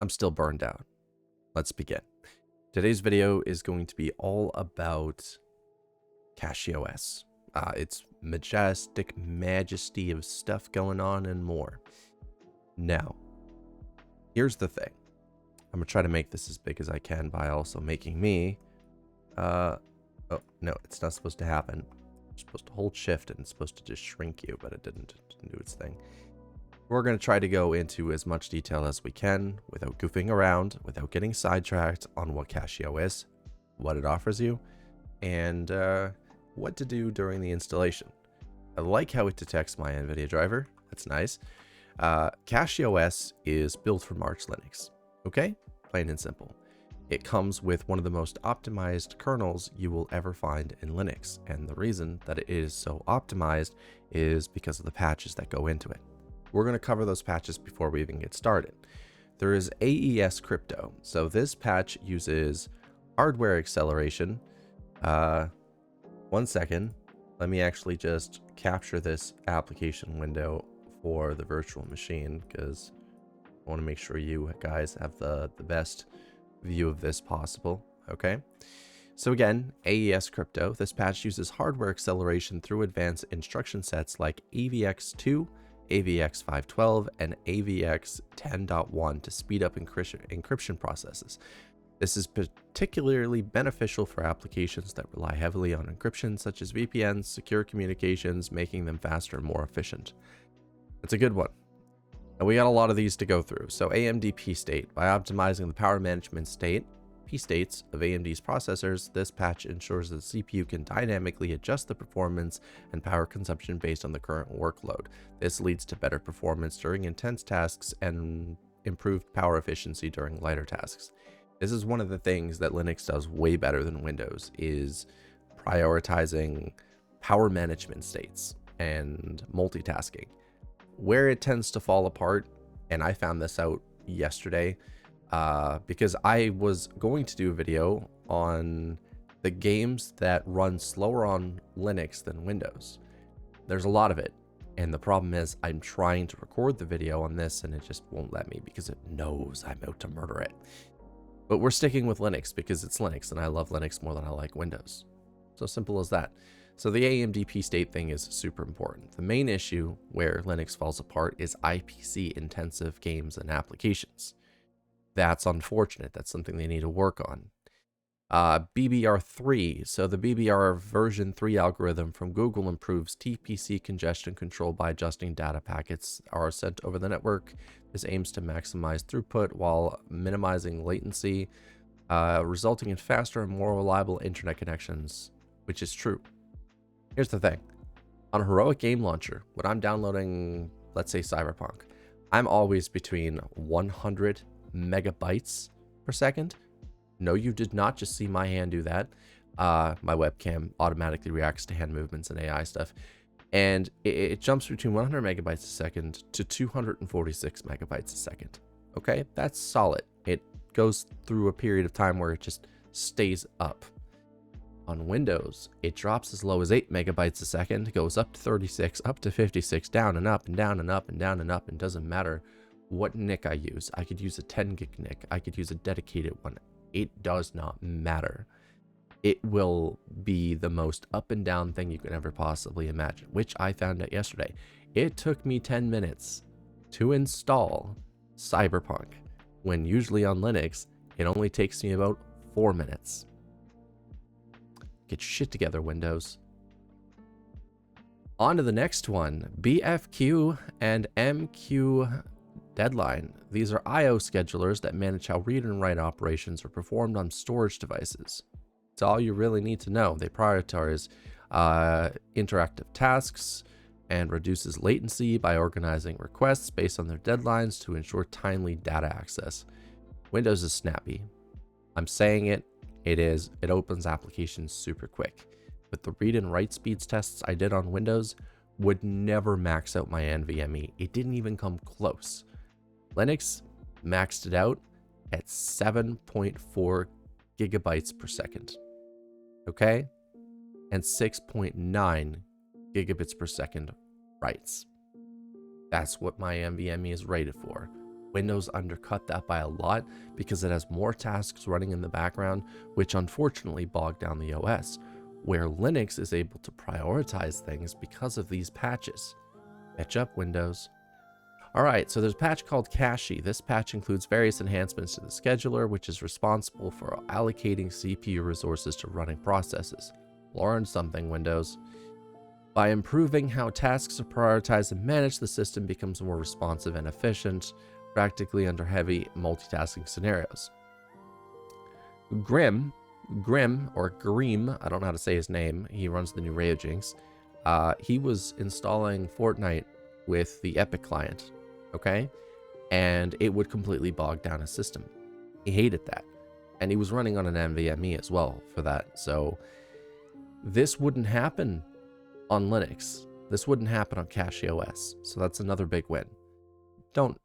I'm still burned out. Let's begin. Today's video is going to be all about CachyOS. Its majestic majesty of stuff going on and more. Now, here's the thing. I'm going to try to make this as big as I can by also making me... oh, no, it's not supposed to happen. You're supposed to hold shift and it's supposed to just shrink you, but it didn't do its thing. We're going to try to go into as much detail as we can without goofing around, without getting sidetracked on what CachyOS is, what it offers you, and what to do during the installation. I like how it detects my NVIDIA driver. That's nice. CachyOS is built for Arch Linux. Okay? Plain and simple. It comes with one of the most optimized kernels you will ever find in Linux. And the reason that it is so optimized is because of the patches that go into it. We're going to cover those patches before we even get started. There is AES crypto. So this patch uses hardware acceleration. 1 second. Let me actually just capture this application window for the virtual machine because I want to make sure you guys have the best view of this possible. Okay. So again, AES crypto. This patch uses hardware acceleration through advanced instruction sets like AVX2, AVX512, and AVX10.1 to speed up encryption processes. This is particularly beneficial for applications that rely heavily on encryption, such as VPNs, secure communications, making them faster and more efficient. It's a good one. And we got a lot of these to go through. So AMD P-State. By optimizing the power management P-states of AMD's processors, this patch ensures that the CPU can dynamically adjust the performance and power consumption based on the current workload. This leads to better performance during intense tasks and improved power efficiency during lighter tasks. This is one of the things that Linux does way better than Windows, is prioritizing power management states and multitasking. Where it tends to fall apart, and I found this out yesterday, because I was going to do a video on the games that run slower on Linux than Windows. There's a lot of it, and the problem is I'm trying to record the video on this and it just won't let me because it knows I'm out to murder it. But we're sticking with Linux because it's Linux and I love Linux more than I like Windows. So simple as that. So the AMD P-State thing is super important. The main issue where Linux falls apart is IPC intensive games and applications. That's unfortunate. That's something they need to work on. BBR3. So the BBR version 3 algorithm from Google improves TPC congestion control by adjusting data packets are sent over the network. This aims to maximize throughput while minimizing latency, resulting in faster and more reliable internet connections, which is true. Here's the thing. On a heroic game launcher, when I'm downloading, let's say Cyberpunk, I'm always between 100 megabytes per second. No, you did not just see my hand do that. My webcam automatically reacts to hand movements and AI stuff. And it jumps between 100 megabytes a second to 246 megabytes a second. Okay, that's solid. It goes through a period of time where it just stays up. On Windows, it drops as low as 8 megabytes a second, goes up to 36, up to 56, down and up and down and up and down and up, and doesn't matter what NIC I use. I could use a 10 gig NIC, I could use a dedicated one. It does not matter. It will be the most up and down thing you can ever possibly imagine, which I found out yesterday. It took me 10 minutes to install Cyberpunk, when usually on Linux, it only takes me about 4 minutes. Get your shit together, Windows. On to the next one, BFQ and MQ Deadline. These are I/O schedulers that manage how read and write operations are performed on storage devices. It's all you really need to know. They prioritize interactive tasks and reduces latency by organizing requests based on their deadlines to ensure timely data access. Windows is snappy. I'm saying it. It is. It opens applications super quick. But the read and write speeds tests I did on Windows would never max out my NVMe. It didn't even come close. Linux maxed it out at 7.4 gigabytes per second. Okay? And 6.9 gigabits per second writes. That's what my NVMe is rated for. Windows undercut that by a lot because it has more tasks running in the background, which unfortunately bog down the OS, where Linux is able to prioritize things because of these patches. Catch up, Windows. Alright, so there's a patch called Cachy. This patch includes various enhancements to the scheduler, which is responsible for allocating CPU resources to running processes. Learn something, Windows. By improving how tasks are prioritized and managed, the system becomes more responsive and efficient, practically under heavy multitasking scenarios. Grim, or Greem, I don't know how to say his name, he runs the new Rayojinx. He was installing Fortnite with the Epic client, okay? And it would completely bog down his system. He hated that. And he was running on an NVMe as well for that. So this wouldn't happen on Linux. This wouldn't happen on CachyOS. So that's another big win. Don't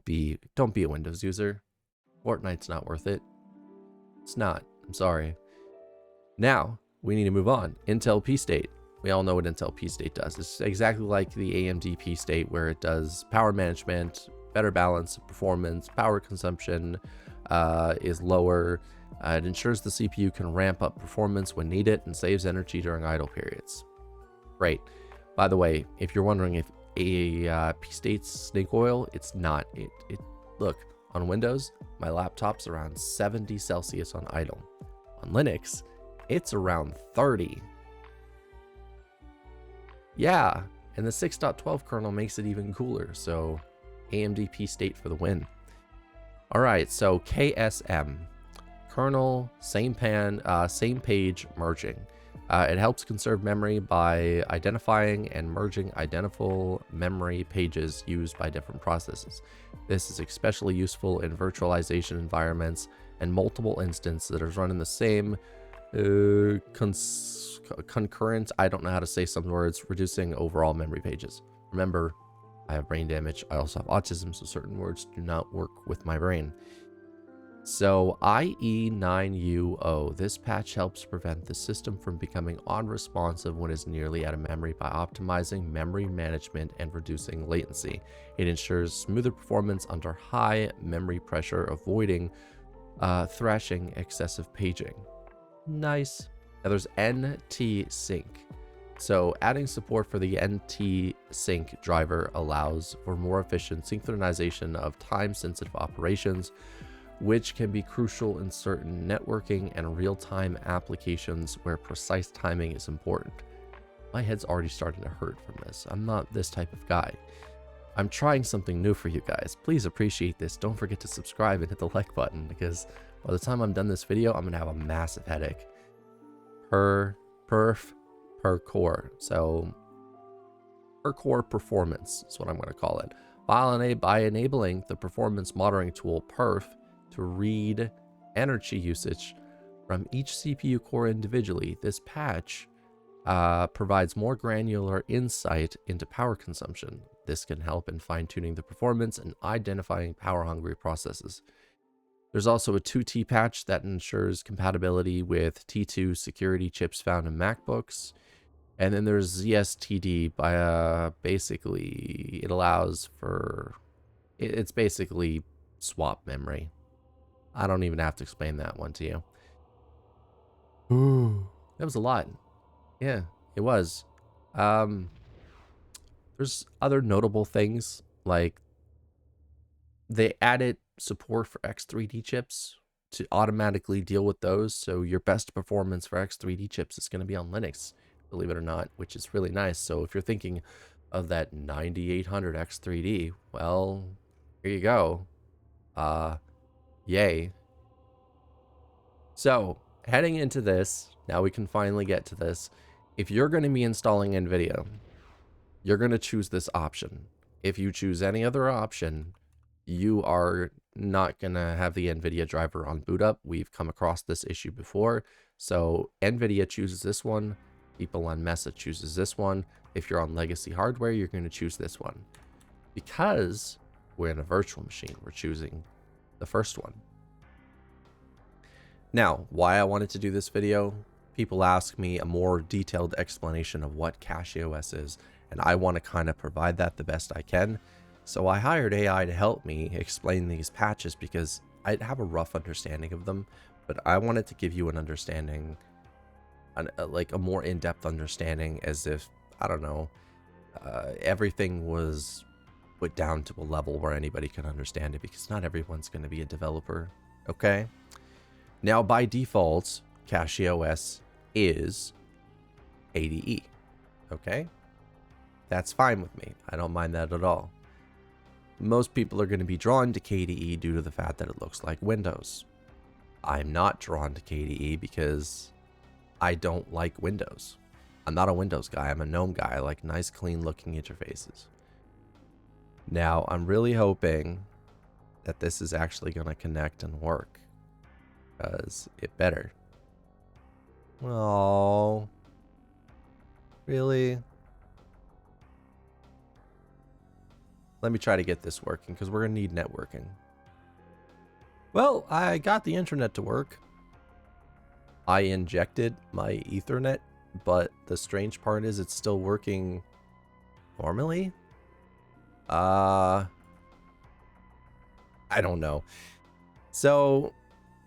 be a Windows user. Fortnite's not worth it. It's not. I'm sorry. Now, we need to move on. Intel pstate. We all know what Intel pstate does. It's exactly like the AMD pstate, where it does power management, better balance of performance, power consumption is lower. It ensures the CPU can ramp up performance when needed and saves energy during idle periods. Great. By the way, if you're wondering if a pstate's snake oil, it's not. Look, on Windows, my laptop's around 70 Celsius on idle. On Linux, it's around 30. Yeah, and the 6.12 kernel makes it even cooler, so AMD pstate for the win. Alright, so KSM, kernel, same page merging. It helps conserve memory by identifying and merging identical memory pages used by different processes. This is especially useful in virtualization environments and multiple instances that are run in the same concurrent, I don't know how to say some words, reducing overall memory pages. Remember, I have brain damage. I also have autism, so certain words do not work with my brain. So IE9UO, this patch helps prevent the system from becoming unresponsive when it's nearly out of memory by optimizing memory management and reducing latency. It ensures smoother performance under high memory pressure, avoiding thrashing excessive paging. Nice. Now there's NT-Sync. So adding support for the NT-Sync driver allows for more efficient synchronization of time-sensitive operations, which can be crucial in certain networking and real-time applications where precise timing is important. My head's already starting to hurt from this. I'm not this type of guy. I'm trying something new for you guys. Please appreciate this. Don't forget to subscribe and hit the like button, because by the time I'm done this video, I'm gonna have a massive headache. Per core. So per core performance is what I'm gonna call it. By enabling the performance monitoring tool perf to read energy usage from each CPU core individually, this patch provides more granular insight into power consumption. This can help in fine-tuning the performance and identifying power-hungry processes. There's also a 2T patch that ensures compatibility with T2 security chips found in MacBooks. And then there's ZSTD by basically it allows for, it's basically swap memory. I don't even have to explain that one to you. Ooh, that was a lot. Yeah, it was. There's other notable things, like they added support for X3D chips to automatically deal with those. So your best performance for X3D chips is going to be on Linux, believe it or not, which is really nice. So if you're thinking of that 9800 X3D, well, here you go. Yay. So heading into this, now we can finally get to this. If you're going to be installing NVIDIA, you're going to choose this option. If you choose any other option, you are not going to have the NVIDIA driver on boot up. We've come across this issue before. So NVIDIA chooses this one. People on Mesa chooses this one. If you're on legacy hardware, you're going to choose this one. Because we're in a virtual machine, we're choosing the first one. Now, why I wanted to do this video, people ask me a more detailed explanation of what CachyOS is, and I want to kind of provide that the best I can. So I hired AI to help me explain these patches because I have a rough understanding of them, but I wanted to give you an understanding, like a more in-depth understanding, as if, I don't know, everything was put down to a level where anybody can understand it, because not everyone's going to be a developer, okay? Now, by default, CachyOS is ADE, okay? That's fine with me. I don't mind that at all. Most people are going to be drawn to KDE due to the fact that it looks like Windows. I'm not drawn to KDE because I don't like Windows. I'm not a Windows guy. I'm a Gnome guy. I like nice, clean looking interfaces. Now, I'm really hoping that this is actually going to connect and work, because it better. Oh, really? Let me try to get this working, because we're going to need networking. Well, I got the internet to work. I injected my Ethernet, but the strange part is it's still working normally. I don't know. So,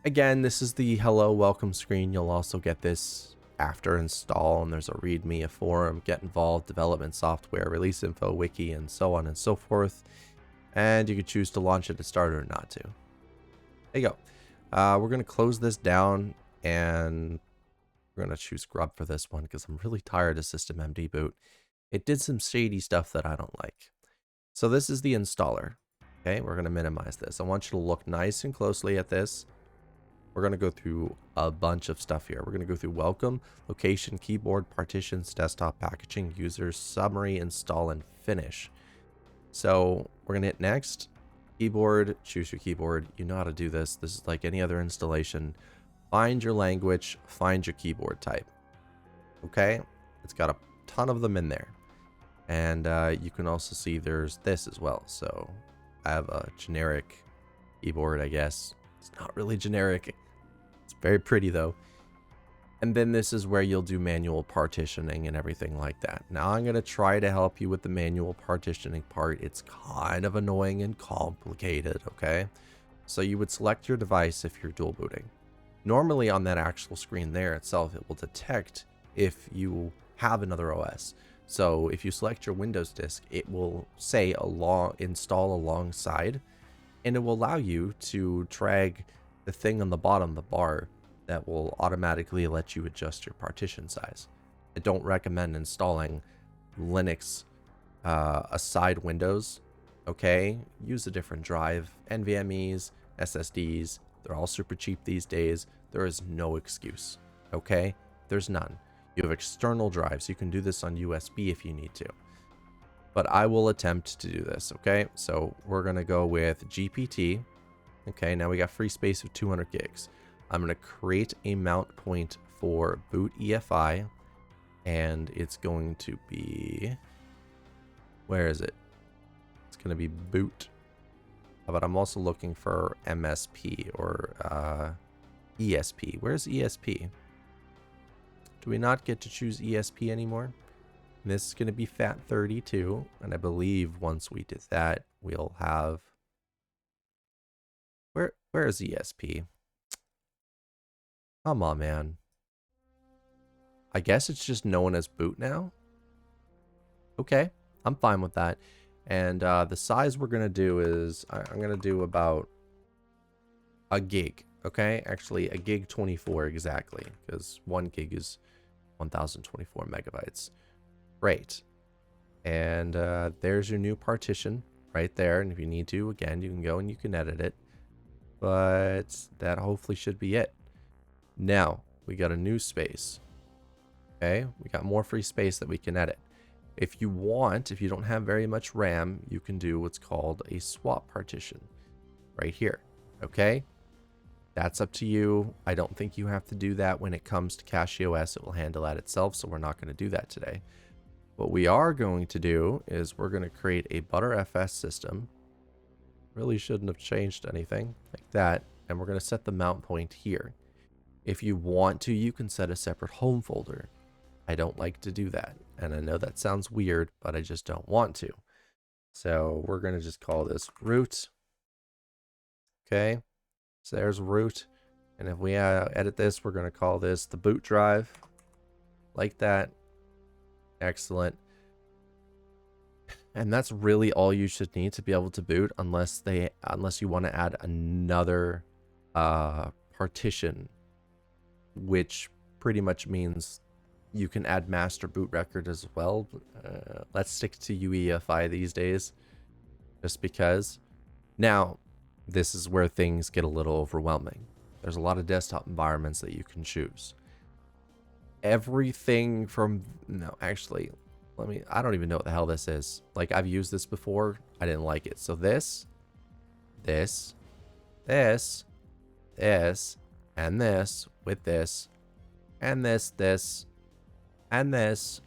again, this is the hello welcome screen. You'll also get this after install, and there's a README, a forum, get involved, development software, release info, wiki, and so on and so forth. And you can choose to launch it to start or not to. There you go. We're going to close this down, and we're going to choose Grub for this one because I'm really tired of systemd boot. It did some shady stuff that I don't like. So this is the installer. Okay, we're going to minimize this. I want you to look nice and closely at this. We're going to go through a bunch of stuff here. We're going to go through welcome, location, keyboard, partitions, desktop, packaging, users, summary, install, and finish. So we're going to hit next. Keyboard, choose your keyboard. You know how to do this. This is like any other installation. Find your language, find your keyboard type. Okay, it's got a ton of them in there. And you can also see there's this as well. So I have a generic keyboard, I guess. It's not really generic. It's very pretty though. And then this is where you'll do manual partitioning and everything like that. Now I'm going to try to help you with the manual partitioning part. It's kind of annoying and complicated, okay? So you would select your device if you're dual booting. Normally on that actual screen there itself, it will detect if you have another OS. So if you select your Windows disk, it will say install alongside, and it will allow you to drag the thing on the bottom, the bar, that will automatically let you adjust your partition size. I don't recommend installing Linux aside Windows, okay? Use a different drive, NVMEs, SSDs, they're all super cheap these days. There is no excuse, okay? There's none. You have external drives. You can do this on USB if you need to. But I will attempt to do this, okay? So we're going to go with GPT. Okay, now we got free space of 200 gigs. I'm going to create a mount point for boot EFI. And it's going to be... Where is it? It's going to be boot. But I'm also looking for MSP or ESP. Where's ESP? Do we not get to choose ESP anymore? And this is going to be FAT32, and I believe once we did that, we'll have... Where is ESP? Come on, man. I guess it's just known as boot now? Okay, I'm fine with that. And the size we're going to do is... I'm going to do about a gig, okay? Actually, a gig 24 exactly, because 1 gig is 1024 megabytes. Great. And there's your new partition right there. And if you need to, again, you can go and you can edit it. But that hopefully should be it. Now, we got a new space. Okay, we got more free space that we can edit. If you want, if you don't have very much RAM, you can do what's called a swap partition right here. Okay, that's up to you. I don't think you have to do that when it comes to CachyOS. It will handle that itself, so we're not going to do that today. What we are going to do is we're going to create a ButterFS system. Really shouldn't have changed anything like that. And we're going to set the mount point here. If you want to, you can set a separate home folder. I don't like to do that. And I know that sounds weird, but I just don't want to. So we're going to just call this root. Okay. So there's root. And if we edit this, we're going to call this the boot drive. Like that. Excellent. And that's really all you should need to be able to boot, unless you want to add another partition, which pretty much means you can add master boot record as well. Let's stick to UEFI these days, just because. Now, this is where things get a little overwhelming. There's a lot of desktop environments that you can choose. Everything from, no, actually, I don't even know what the hell this is. Like, I've used this before. I didn't like it. So this, and this, with this, and this, and this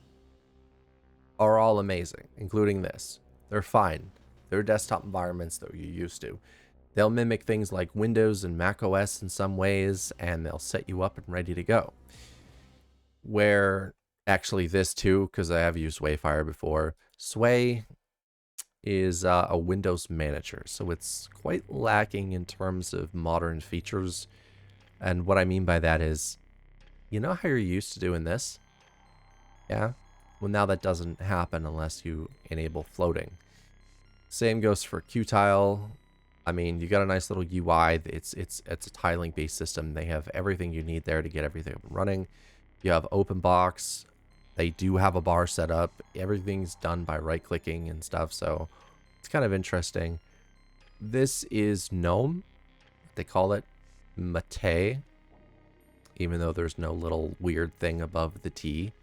are all amazing, including this. They're fine. They're desktop environments that you're used to. They'll mimic things like Windows and Mac OS in some ways, and they'll set you up and ready to go. Where actually this too, because I have used Wayfire before, Sway is a Windows manager, so it's quite lacking in terms of modern features. And what I mean by that is, you know how you're used to doing this? Yeah? Well, now that doesn't happen unless you enable floating. Same goes for Qtile. I mean, you got a nice little UI. It's a tiling based system. They have everything you need there to get everything up and running. You have OpenBox. They do have a bar set up. Everything's done by right clicking and stuff, so it's kind of interesting. This is Gnome. They call it Mate, even though there's no little weird thing above the T.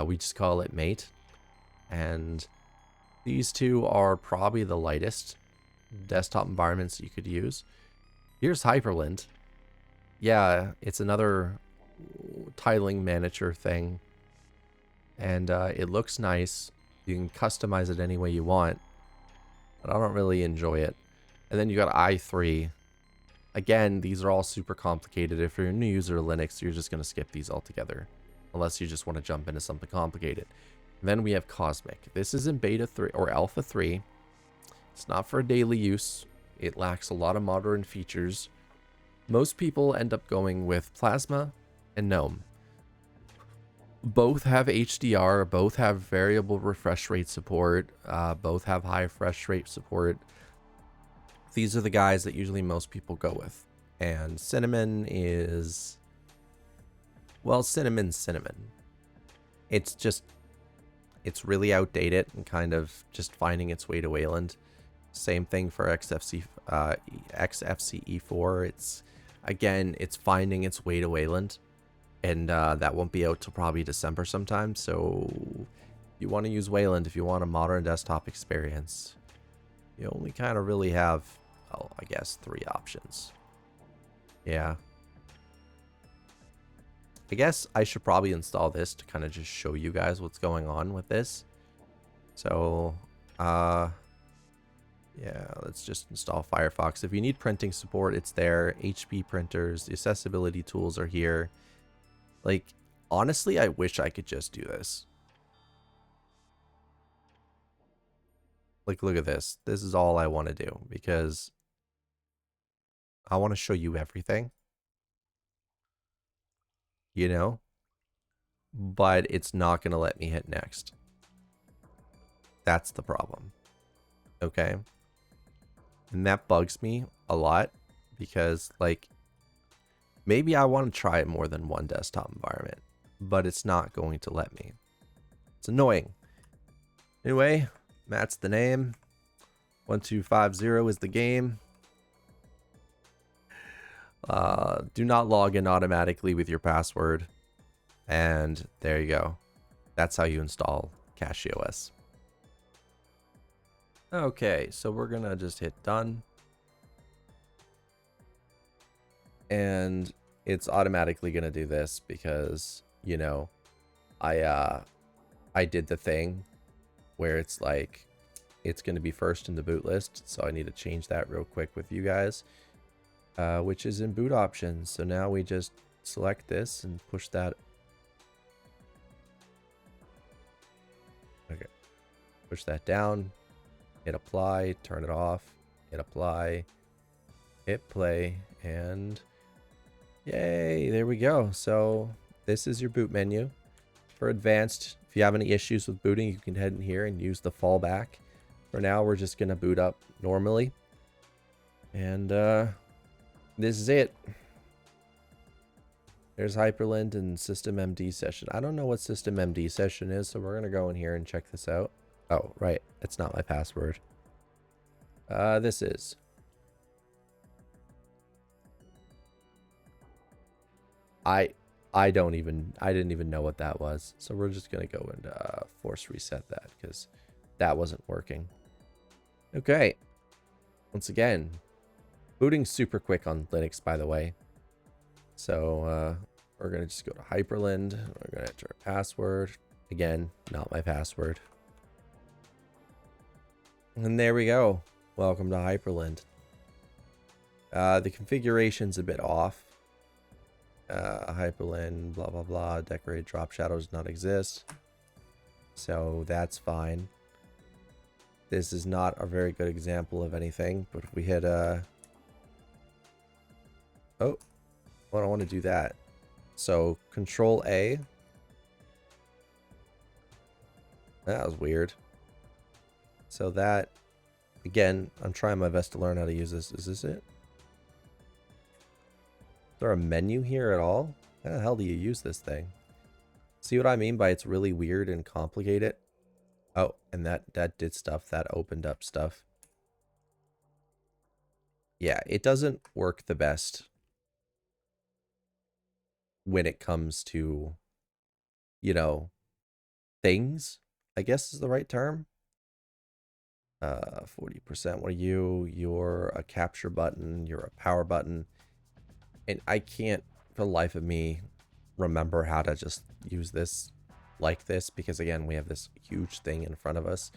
We just call it Mate. And these two are probably the lightest desktop environments you could use. Here's Hyprland. Yeah, it's another tiling manager thing. And it looks nice. You can customize it any way you want. But I don't really enjoy it. And then you got i3. Again, these are all super complicated. If you're a new user of Linux, you're just going to skip these altogether. Unless you just want to jump into something complicated. And then we have Cosmic. This is in beta 3 or alpha 3. It's not for daily use. It lacks a lot of modern features. Most people end up going with Plasma and Gnome. Both have HDR, both have variable refresh rate support, both have high refresh rate support. These are the guys that usually most people go with. And Cinnamon is, well, Cinnamon's Cinnamon. It's really outdated and kind of just finding its way to Wayland. Same thing for XFCE4. It's finding its way to Wayland. And that won't be out till probably December sometime. So you want to use Wayland if you want a modern desktop experience. You only kind of really have, oh, I guess 3 options. Yeah. I guess I should probably install this to kind of just show you guys what's going on with this. So, yeah, let's just install Firefox. If you need printing support, it's there. HP printers, the accessibility tools are here. Like, honestly, I wish I could just do this. Like, look at this. This is all I want to do because I want to show you everything. You know? But it's not going to let me hit next. That's the problem. Okay? And that bugs me a lot because, like, maybe I want to try it more than one desktop environment, but it's not going to let me. It's annoying. Anyway, Matt's the name. 1250 is the game. Do not log in automatically with your password. And there you go. That's how you install CachyOS. Okay, so we're going to just hit done. And it's automatically going to do this because, you know, I did the thing where it's like, it's going to be first in the boot list. So I need to change that real quick with you guys, which is in boot options. So now we just select this and push that. Okay. Push that down. hit apply, turn it off, hit apply, hit play, and yay, there we go. So this is your boot menu. For advanced, if you have any issues with booting, you can head in here and use the fallback. For now, we're just going to boot up normally. And this is it. There's Hyprland and systemd session. I don't know what systemd session is, so we're going to go in here and check this out. Oh, right. It's not my password. This is. I didn't even know what that was. So we're just going to go and force reset that because that wasn't working. Okay. Once again, booting's super quick on Linux, by the way. So we're going to just go to Hyprland. We're going to enter a password. Again, not my password. And there we go. Welcome to Hyprland. The configuration's a bit off. Hyprland, blah, blah, blah. Decorated drop shadows not exist. So that's fine. This is not a very good example of anything, but if we hit oh, well, I don't want to do that. So Control A. That was weird. So that, again, I'm trying my best to learn how to use this. Is this it? Is there a menu here at all? How the hell do you use this thing? See what I mean by it's really weird and complicated? Oh, and that did stuff. That opened up stuff. Yeah, it doesn't work the best when it comes to, you know, things, I guess is the right term. 40%. What are you? You're a capture button. You're a power button. And I can't, for the life of me, remember how to just use this like this. Because, again, we have this huge thing in front of us.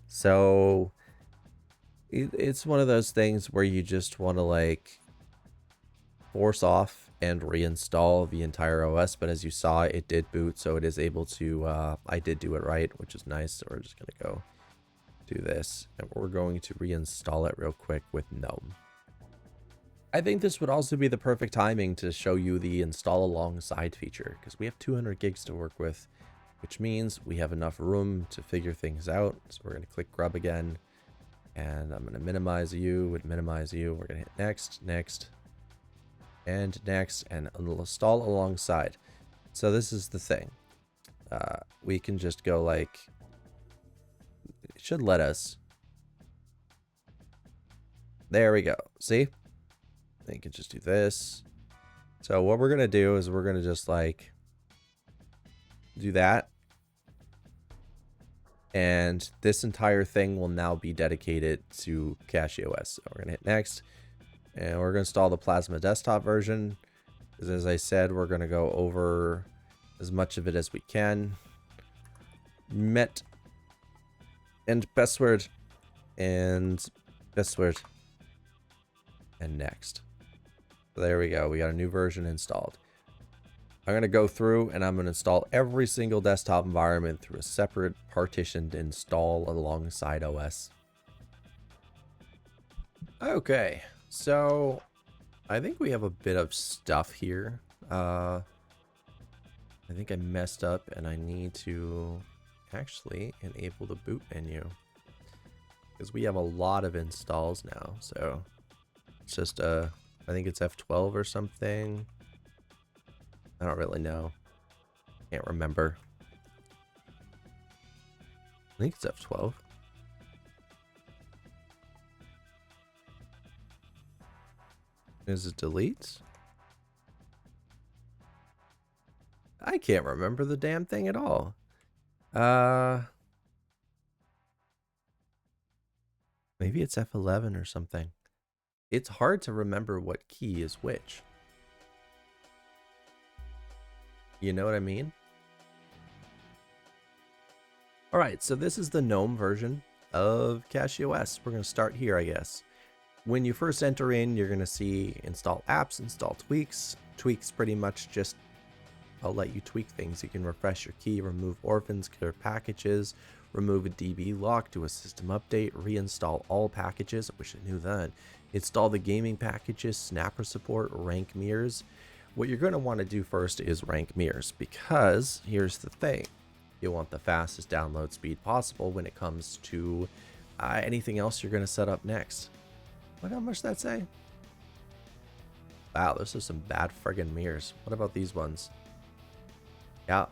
So, it's one of those things where you just want to, like, force off and reinstall the entire OS. But as you saw, it did boot. So, it is able to, I did do it right, which is nice. So, we're just going to go do this, and we're going to reinstall it real quick with Gnome. I think this would also be the perfect timing to show you the install alongside feature, because we have 200 gigs to work with, which means we have enough room to figure things out. So we're going to click Grub again, and I'm going to minimize you and minimize you. We're going to hit next, next, and next, and install alongside. So this is the thing. We can just go like, it should let us. There we go. See? You can just do this. So what we're going to do is we're going to just like do that. And this entire thing will now be dedicated to CachyOS. So we're going to hit next. And we're going to install the Plasma desktop version. Because as I said, we're going to go over as much of it as we can. Met and password and password and next. So there we go. We got a new version installed. I'm going to go through and I'm going to install every single desktop environment through a separate partitioned install alongside OS. Okay, so I think we have a bit of stuff here. I think I messed up and I need to actually enable the boot menu because we have a lot of installs now. So it's just I think it's F12 or something. I don't really know. Can't remember. I think it's F12. Is it delete? I can't remember the damn thing at all. Maybe it's F11 or something. It's hard to remember what key is which. You know what I mean? All right, so this is the GNOME version of CachyOS. We're going to start here, I guess. When you first enter in, you're going to see install apps, install tweaks. Tweaks pretty much just, I'll let you tweak things. You can refresh your key, remove orphans, clear packages, remove a DB lock, do a system update, reinstall all packages. I wish I knew that. Install the gaming packages, snapper support, rank mirrors. What you're going to want to do first is rank mirrors, because here's the thing. You want the fastest download speed possible when it comes to anything else you're going to set up next. What, how much that say? Wow, those are some bad friggin' mirrors. What about these ones? Yeah.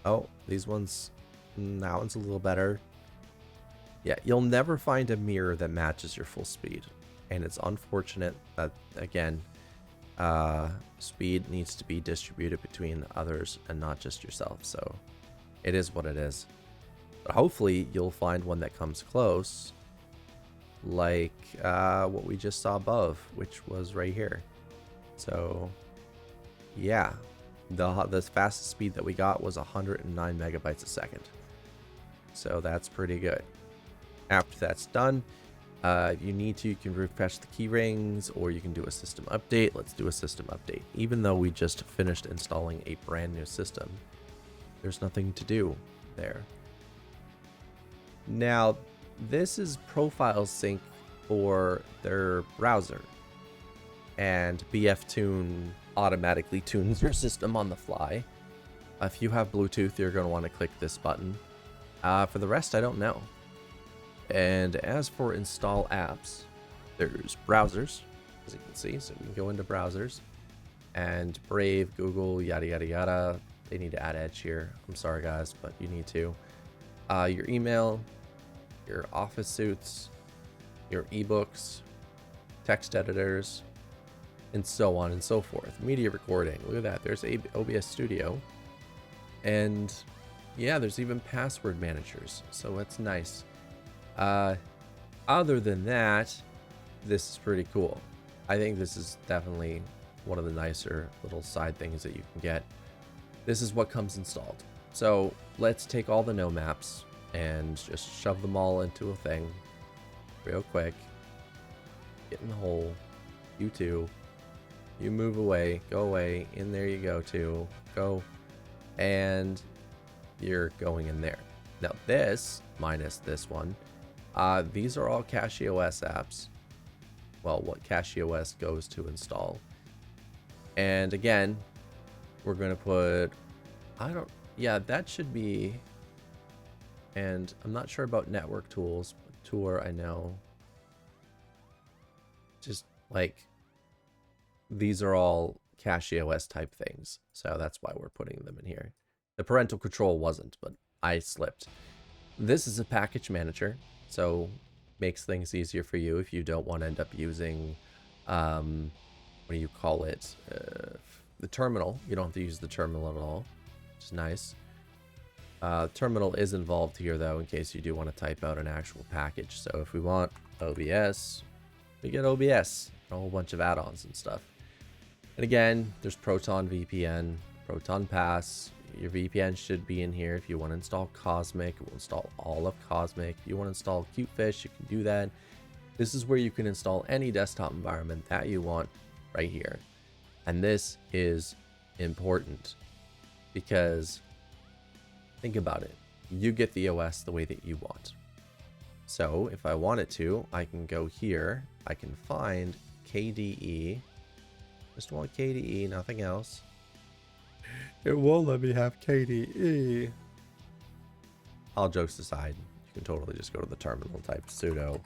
Oh, these ones, that one's a little better. Yeah, you'll never find a mirror that matches your full speed. And it's unfortunate that, again, speed needs to be distributed between others and not just yourself. So it is what it is. But hopefully you'll find one that comes close, like what we just saw above, which was right here. So yeah, the fastest speed that we got was 109 megabytes a second. So that's pretty good. After that's done, you can refresh the key rings, or you can do a system update. Let's do a system update. Even though we just finished installing a brand new system, there's nothing to do there. Now, this is profile sync for their browser, and BFTune automatically tunes your system on the fly. If you have Bluetooth, you're going to want to click this button. For the rest, I don't know. And as for install apps, there's browsers, as you can see. So we can go into browsers, and Brave, Google, yada yada yada. They need to add Edge here. I'm sorry guys, but you need to. Your email, your office suites, your ebooks, text editors, and so on and so forth. Media recording, look at that. There's OBS Studio. And yeah, there's even password managers. So that's nice. Other than that, this is pretty cool. I think this is definitely one of the nicer little side things that you can get. This is what comes installed. So let's take all the Gnome maps and just shove them all into a thing real quick. Get in the hole. You too. You move away. Go away. In there you go too. Go. And you're going in there. Now this, minus this one, these are all CachyOS apps. Well, what CachyOS goes to install. And again, we're going to put, yeah, that should be, and I'm not sure about network tools, but Tour, I know. Just like, these are all CachyOS type things. So that's why we're putting them in here. The parental control wasn't, but I slipped. This is a package manager. So makes things easier for you if you don't want to end up using, what do you call it? The terminal. You don't have to use the terminal at all, which is nice. Terminal is involved here though, in case you do want to type out an actual package. So if we want OBS, we get OBS, a whole bunch of add-ons and stuff. And again, there's Proton VPN, Proton Pass. Your VPN should be in here. If you want to install Cosmic, we'll install all of Cosmic. If you want to install cutefish, you can do that. This is where you can install any desktop environment that you want right here. And this is important because think about it. You get the OS the way that you want. So if I wanted to, I can go here. I can find KDE. Just want KDE, nothing else. It won't let me have KDE. All jokes aside, you can totally just go to the terminal and type sudo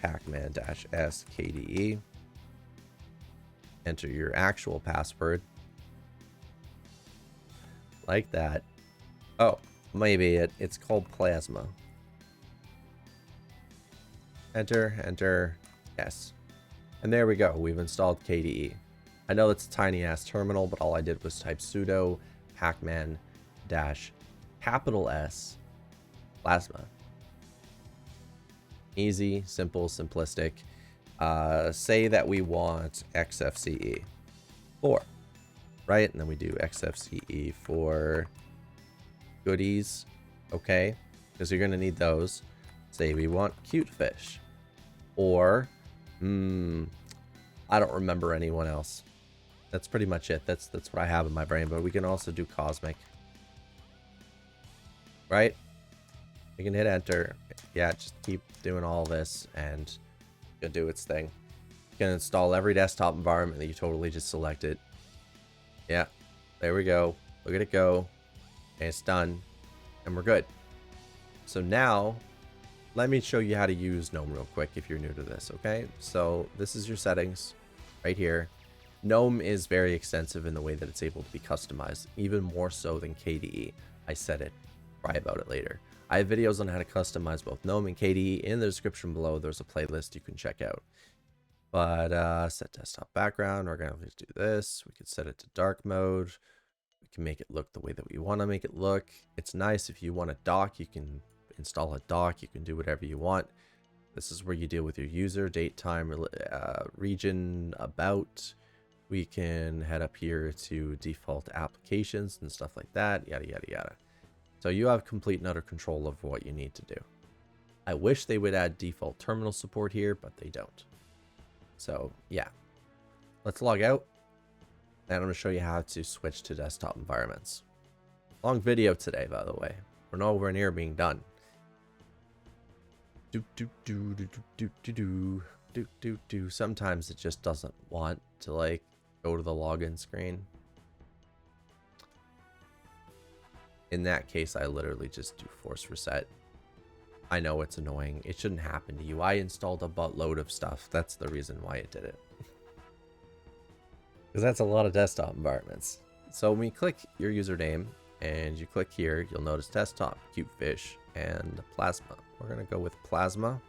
pacman-s KDE. Enter your actual password. Like that. Oh, maybe it's called Plasma. Enter, yes. And there we go, we've installed KDE. I know it's a tiny ass terminal, but all I did was type sudo pacman-S Plasma. Easy, simple, simplistic. Say that we want XFCE 4, right? And then we do XFCE for goodies, okay? Because you're gonna need those. Say we want cutefish, or I don't remember anyone else. That's pretty much it. That's what I have in my brain, but we can also do Cosmic. Right? You can hit enter. Yeah, just keep doing all this and it'll do its thing. You can install every desktop environment that you totally just selected. Yeah, there we go. Look at it go. And it's done. And we're good. So now, let me show you how to use Gnome real quick if you're new to this, okay? So this is your settings right here. Gnome is very extensive in the way that it's able to be customized, even more so than KDE. I said it. Cry about it later. I have videos on how to customize both Gnome and KDE in the description below. There's a playlist you can check out. But set desktop background. We're going to do this. We could set it to dark mode. We can make it look the way that we want to make it look. It's nice if you want a dock, you can install a dock. You can do whatever you want. This is where you deal with your user, date, time, region, about. We can head up here to default applications and stuff like that, yada, yada, yada. So you have complete and utter control of what you need to do. I wish they would add default terminal support here, but they don't. So yeah, let's log out. And I'm going to show you how to switch to desktop environments. Long video today, by the way. We're nowhere near being done. Sometimes it just doesn't want to like go to the login screen. In that case, I literally just do force reset. I know it's annoying. It shouldn't happen to you. I installed a buttload of stuff. That's the reason why it did it. Because that's a lot of desktop environments. So when you click your username and you click here, you'll notice desktop, cutefish, and plasma. We're going to go with plasma.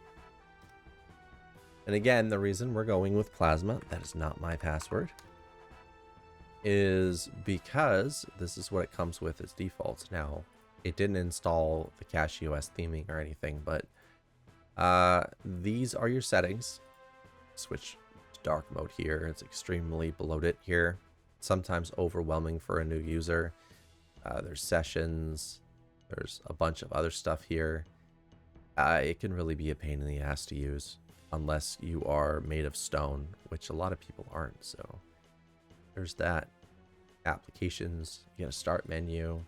And again, the reason we're going with plasma, that is not my password, is because this is what it comes with as default. Now, it didn't install the CachyOS theming or anything, but these are your settings. Switch to dark mode here. It's extremely bloated here. Sometimes overwhelming for a new user. There's sessions. There's a bunch of other stuff here. It can really be a pain in the ass to use unless you are made of stone, which a lot of people aren't. So there's that. Applications, you got a start menu.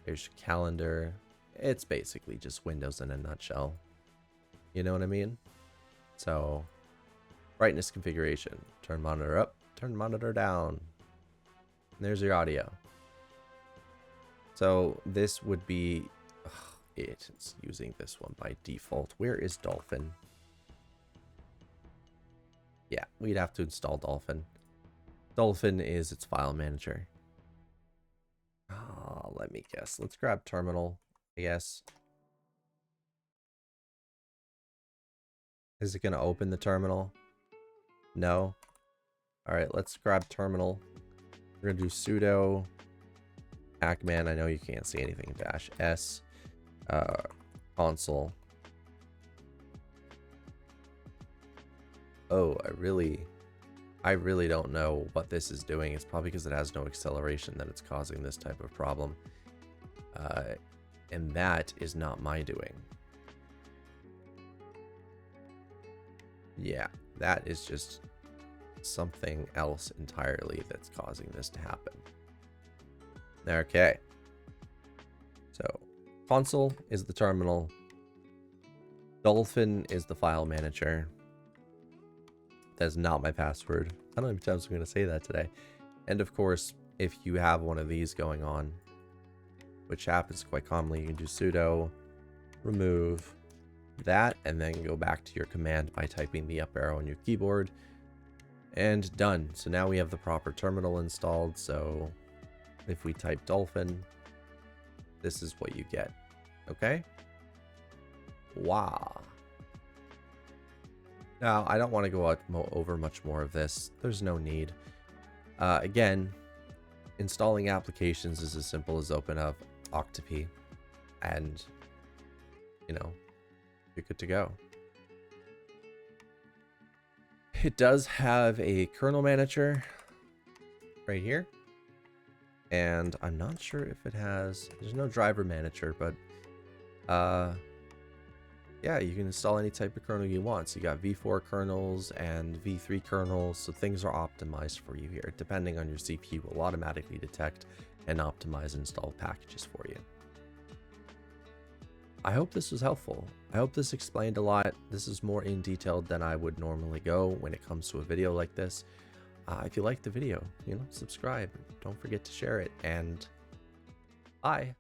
There's your calendar. It's basically just Windows in a nutshell. You know what I mean? So brightness configuration. Turn monitor up, turn monitor down. And there's your audio. So this would be it's using this one by default. Where is Dolphin? Yeah, we'd have to install Dolphin. Dolphin is its file manager. Oh, let me guess. Let's grab terminal, I guess. Is it going to open the terminal? No. All right, let's grab terminal. We're going to do sudo Pac-Man. I know you can't see anything. Dash S console. Oh, I really don't know what this is doing. It's probably because it has no acceleration that it's causing this type of problem. And that is not my doing. Yeah, that is just something else entirely that's causing this to happen. Okay. So, console is the terminal. Dolphin is the file manager. That's not my password. I don't know how many times I'm going to say that today. And of course, if you have one of these going on, which happens quite commonly, you can do sudo remove that and then go back to your command by typing the up arrow on your keyboard. And done. So now we have the proper terminal installed. So if we type Dolphin, this is what you get. Okay? Wow. Now, I don't want to go out over much more of this. There's no need. Again, installing applications is as simple as open up Octopi and, you know, you're good to go. It does have a kernel manager right here. And I'm not sure if it has, there's no driver manager, but yeah, you can install any type of kernel you want. So you got V4 kernels and V3 kernels, so things are optimized for you here. Depending on your CPU, will automatically detect and optimize installed packages for you. I hope this was helpful. I hope this explained a lot. This is more in detail than I would normally go when it comes to a video like this. If you liked the video, subscribe. Don't forget to share it, and bye.